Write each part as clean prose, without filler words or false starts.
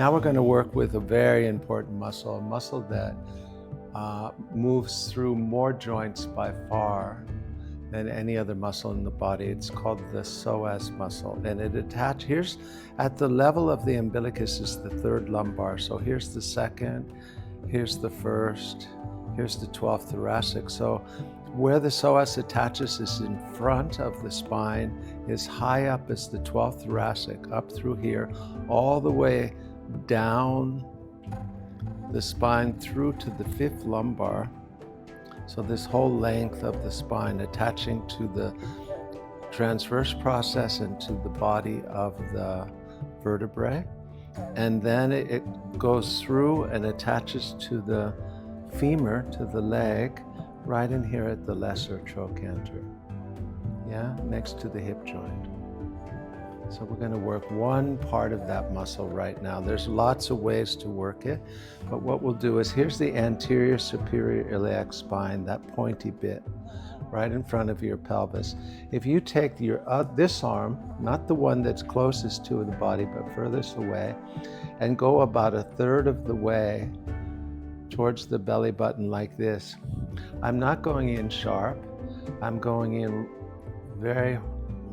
Now we're going to work with a very important muscle, a muscle that moves through more joints by far than any other muscle in the body. It's called the psoas muscle, and it attaches, here's at the level of the umbilicus is the third lumbar. So here's the second, here's the first, here's the 12th thoracic. So where the psoas attaches is in front of the spine, as high up as the 12th thoracic, up through here, all the way down the spine through to the 5th lumbar. So this whole length of the spine attaching to the transverse process and to the body of the vertebrae. And then it goes through and attaches to the femur, to the leg, right in here at the lesser trochanter. Yeah, next to the hip joint. So we're going to work one part of that muscle right now. There's lots of ways to work it, but what we'll do is, here's the anterior superior iliac spine, that pointy bit right in front of your pelvis. If you take your this arm, not the one that's closest to the body, but furthest away, and go about 1/3 of the way towards the belly button like this. I'm not going in sharp, I'm going in very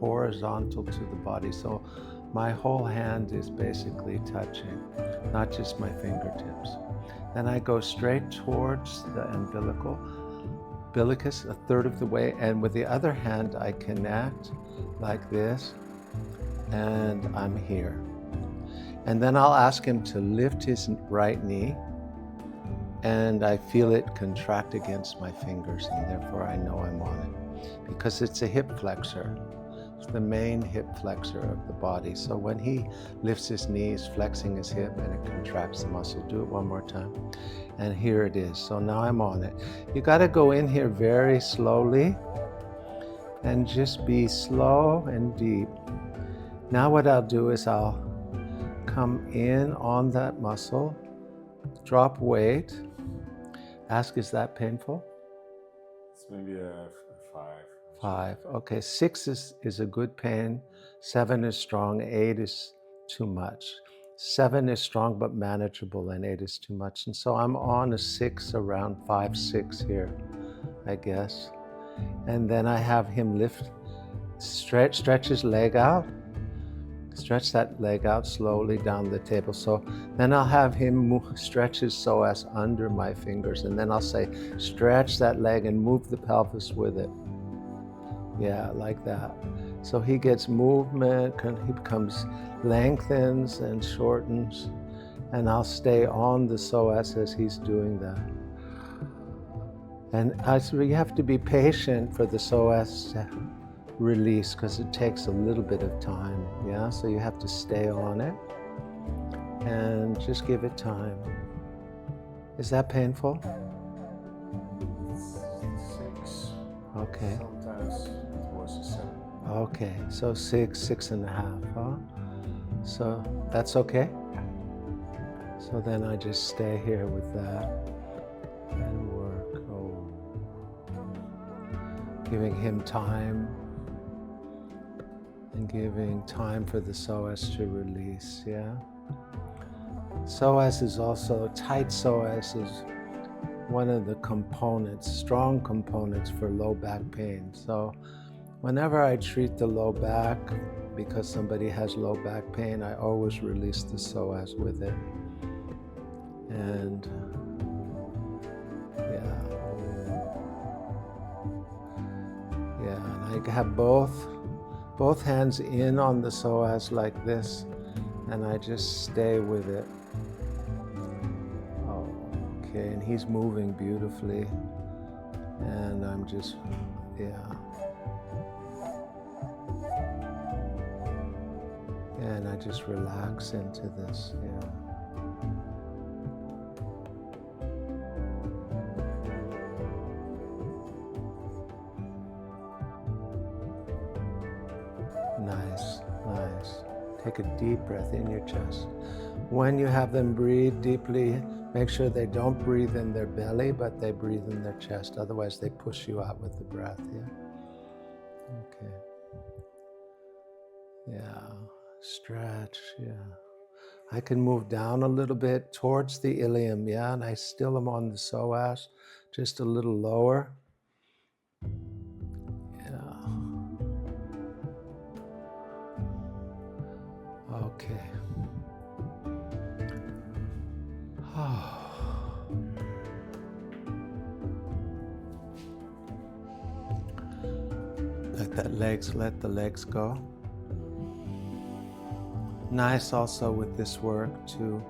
horizontal to the body. So my whole hand is basically touching, not just my fingertips. Then I go straight towards the umbilicus 1/3 of the way, and with the other hand I connect like this, and I'm here. And then I'll ask him to lift his right knee, and I feel it contract against my fingers, and therefore I know I'm on it, because it's a hip flexor. It's the main hip flexor of the body. So when he lifts his knees, flexing his hip, and it contracts the muscle. Do it one more time. And here it is. So now I'm on it. You got to go in here very slowly and just be slow and deep. Now what I'll do is I'll come in on that muscle, drop weight. Ask, is that painful? It's maybe a 5. 5. Okay, 6 is a good pain. 7 is strong. 8 is too much. 7 is strong but manageable, and 8 is too much. And so I'm on a 6, around 5, 6 here, I guess. And then I have him lift, stretch his leg out. Stretch that leg out slowly down the table. So then I'll have him stretch his psoas under my fingers, and then I'll say, stretch that leg and move the pelvis with it. Yeah, like that. So he gets movement, he becomes, lengthens and shortens, and I'll stay on the psoas as he's doing that. And you have to be patient for the psoas to release, because it takes a little bit of time, yeah? So you have to stay on it and just give it time. Is that painful? 6. Okay. Sometimes towards the 7. Okay, so 6, 6.5, huh? So that's okay? So then I just stay here with that and work. Oh. Giving him time and giving time for the psoas to release, yeah? Psoas is also, tight psoas is one of the components, strong components for low back pain. So whenever I treat the low back, because somebody has low back pain, I always release the psoas with it. And and I have both hands in on the psoas like this, and I just stay with it. Okay, and he's moving beautifully, and I'm just, and I just relax into this, Nice, nice. Take a deep breath in your chest. When you have them breathe deeply, make sure they don't breathe in their belly, but they breathe in their chest. Otherwise, they push you out with the breath, Okay. Stretch, I can move down a little bit towards the ilium, yeah, and I still am on the psoas, just a little lower. Yeah. Okay. Let the legs go. Nice also with this work to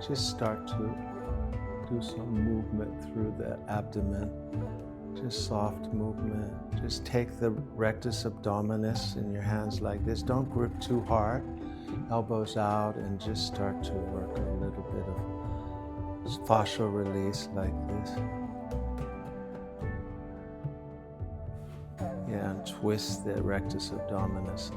just start to do some movement through the abdomen. Just soft movement. Just take the rectus abdominis in your hands like this. Don't grip too hard. Elbows out, and just start to work a little bit of fascial release like this. Yeah, and twist the rectus abdominis.